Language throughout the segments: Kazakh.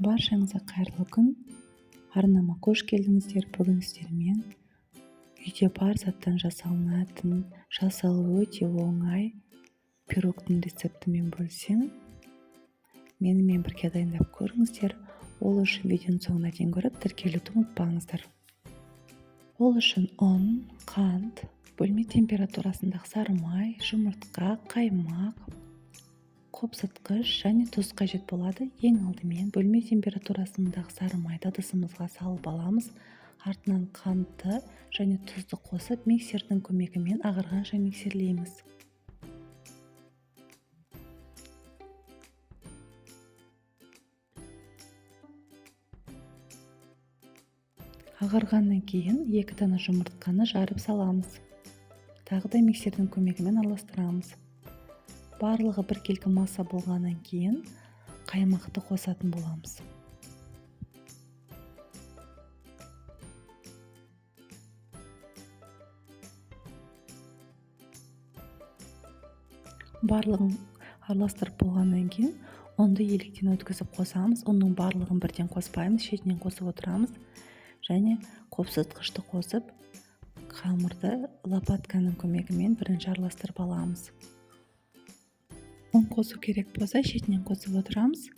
Баршаңызға қайырлы күн. Арнама қош келдіңіздер. Бүгін сіздермен үйде бар заттан жасалынатын, жасалуы өте оңай пирогтың рецептімен бөлсем. Менімен бірге дайындап көріңіздер. Ол үшін видеоның соңына дейін көріп, тіркелуді ұмытпаңыздар. Ол үшін ұн, қант, бөлме температурасындағы сары май, жұмыртқа, қаймақ, қопсытқыш және тұз қажет болады. Ең алдымен бөлме температурасындағы сары майды ыдысымызға салып аламыз. Артынан қантты және тұзды қосып, миксердің көмегімен ағарғанша миксерлейміз. Ағарғаннан кейін 2 дана жұмыртқаны жарып саламыз. Тағы да миксердің көмегімен араластырамыз. Барлығы біркелкі масса болғаннан кейін қаймақты қосатын боламыз. Барлығын араластырып болғаннан кейін ұнды електен өткізіп қосамыз. Оның барлығын бірден қоспаймыз, шетінен қосып отырамыз. Және қопсытқышты қосып, қамырды лопатканың көмегімен бірінші араластырып аламыз. ұн қосу керек болса, шетінен қосып отырамыз.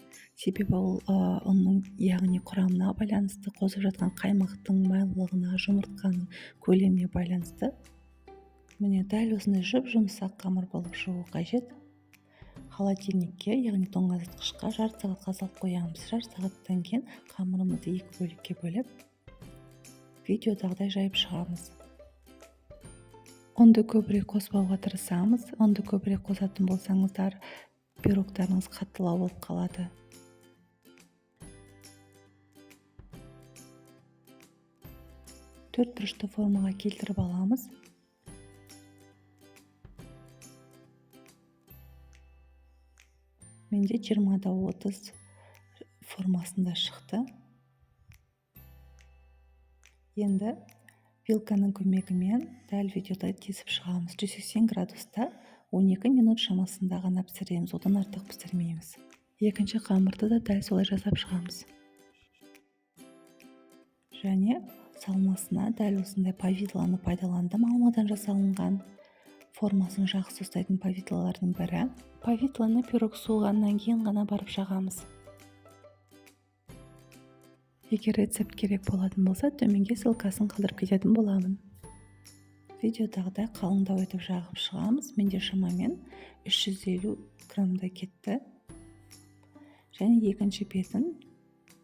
Себебі ол ұнның, яғни құрамына байланысты, қосып жатқан қаймақтың майлылығына, жұмыртқаның көлеміне байланысты. Міне дәл осындай жұмсақ қамыр болып шығуы қажет. Холодильникке, яғни тоңазытқышқа жарты сағатқа салып қоямыз. Жарты сағаттан кейін қамырымызды 2 бөлікке бөліп, видеодағыдай жайып шығамыз. Ұнды көбірек қоспауға тырысамыз. Ұнды көбірек қосатын болсаңыздар, пирогтарыңыз қаттылау болып қалады. Төрт бұрышты формаға келтіріп аламыз. Менде 20-30 формасында шықты. Енді вилканың көмегімен дәл видеода кесіп шығамыз. 180 градуста 12 минут шамасында ғана пісіреміз, одан артық пісірмейміз. Екінші қамырды да дәл солай жасап шығамыз. Және салмасына дәл осындай повидланы пайдаландым. Алмадан жасалынған, формасын жақсы ұстайтын повидлалардың бірі. Повидланы пирог суығаннан кейін ғана барып жағамыз. Егер рецепт керек болатын болса, төменге ссылкасын қалдырып кететін боламын. Видеодағыдай қалыңдау етіп жағып шығамыз. Менде шамамен 350 граммдай кетті. Және екінші бетін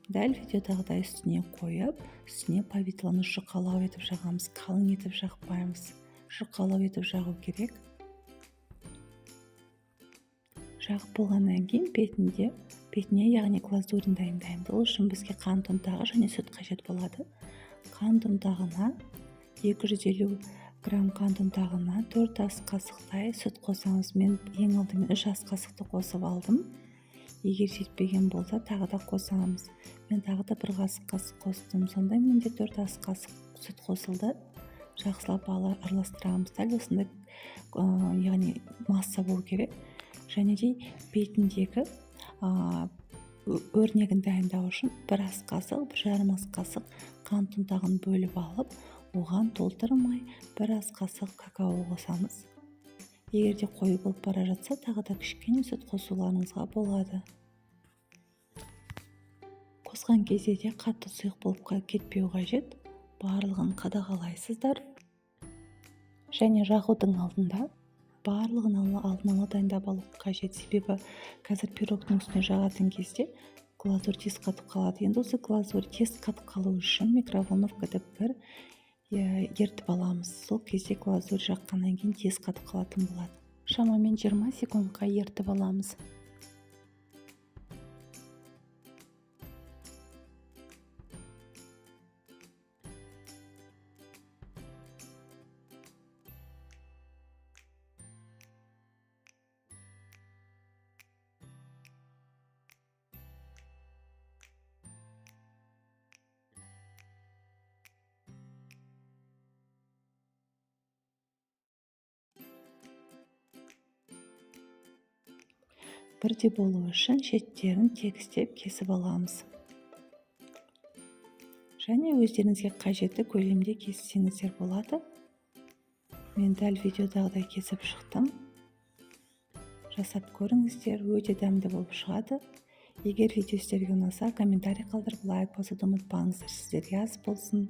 дәл видеодағыдай үстіне қойып, үстіне повидланы жұқалау етіп жағамыз. Қалың етіп жақпаймыз. Жұқалау етіп жағу керек. Жағып болғаннан кейін бетіне, яғни глазурін дайындаймыз. Ол үшін бізге қант ұнтағы және сүт қажет болады. Қант ұнтағына 250 грамм қант ұнтағына 4 ас қасықтай сүт қосамыз. Мен ең алдымен 3 ас қасықты қосып алдым. Егер жетпеген болса, тағы да қосамыз. Мен тағы да 1 қасық қостым. Сонда менде 4 ас қасық сүт қосылды. Жақсылап араластырамыз. Дәл осындай, яғни масса болу керек. Және де бетіндегі өрнегін дайындау үшін 1 ас қасық, 1,5 ас қасық қант ұнтағын бөліп алып, оған толтырмай 1 ас қасық какао қосамыз. Егер де қою болып бара жатса, тағы да кішкене сүт қосуларыңызға болады. Қосқан кезде де қатты сұйық болып кетпеу қажет. Барлығын қадағалайсыздар. Және жағудың алдында барлығын алдын ала дайындап алу қажет. Себебі қазір пирогтың үстіне жағатын кезде глазурь тез қатып қалады. Енді осы глазурь тез қатып қалу үшін микроволновкада бір ертіп аламыз. Сол кезде глазурь жаққаннан кейін тез қатып қалатын болады. Шамамен 20 секундқа ертіп аламыз. Бірде болу үшін шеттерін тегістеп кесіп аламыз. және өздеріңізге қажетті көлемде кессеңіздер болады. Мен дәл видеодағыдай кесіп шықтым. Жасап көріңіздер, өте дәмді болып шығады. Егер видео сіздерге ұнаса, комментарий қалдырып, лайк басуды ұмытпаңыздар. Сіздерге ас болсын.